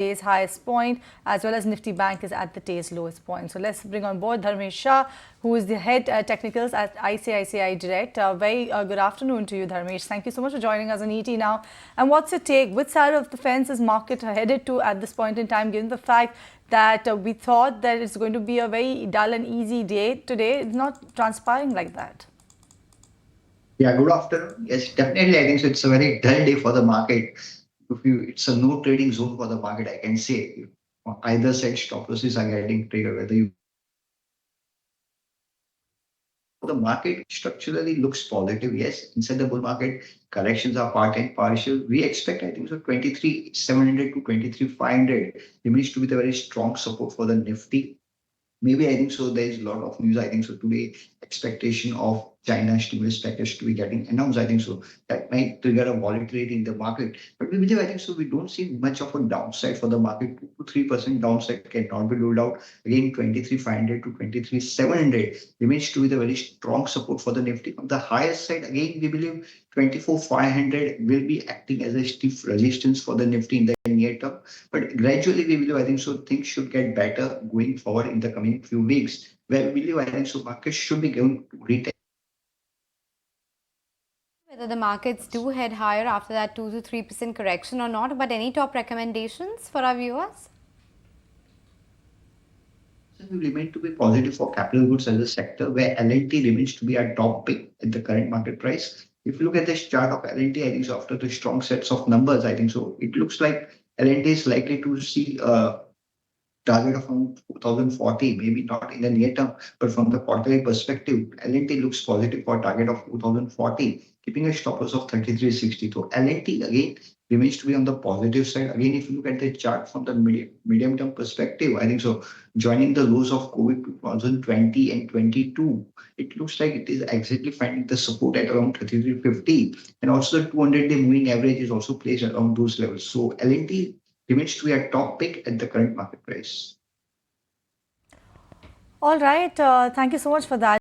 day's highest point, as well as Nifty Bank is at the day's lowest point. So let's bring on board Dhamesh Shah, who is the head technicals at ICICI Direct. Very good afternoon to you, Dhamesh. Thank you so much for joining us on ET now. And what's your take? Which side of the fence is market headed to at this point in time, given the fact that we thought that it's going to be a very dull and easy day today? It's not transpiring like that. Yeah, good afternoon. Yes, definitely. I think so. It's a very dull day for the market. It's a no trading zone for the market. I can say either side stop losses are getting triggered. Whether you the market structurally looks positive. Yes, inside the bull market, corrections are part and partial. We expect, I think so, 23,700 to 23,500 remains to be the very strong support for the Nifty. Maybe I think so. There is a lot of news. I think so today. Expectation of China stimulus package to be getting announced. I think so. That might trigger a volatility in the market. But we believe I think so. We don't see much of a downside for the market. 2 to 3% downside cannot be ruled out. Again, 23,500 to 23,700 remains to be the very strong support for the Nifty. On the higher side, again, we believe 24,500 will be acting as a stiff resistance for the Nifty in the near term. But gradually, we believe, I think so, things should get better going forward in the coming few weeks. Where we believe, I think so, markets should be going to retest. Whether the markets do head higher after that 2 to 3% correction or not, but any top recommendations for our viewers? We remain to be positive for capital goods as a sector, where L&T remains to be a top pick at the current market price. If you look at this chart of L&T, I think so after the strong sets of numbers, I think so it looks like L&T is likely to see a target of around 2040, maybe not in the near term, but from the quarterly perspective, L&T looks positive for a target of 2040, keeping a stop loss of 33.60. So L&T again remains to be on the positive side. Again, if you look at the chart from the medium term perspective, I think so joining the lows of COVID 2020 and 22, it looks like it is exactly finding the support at around 33.50, and also the 200-day moving average is also placed around those levels. So L&T remains to be a top pick at the current market price. All right. Thank you so much for that.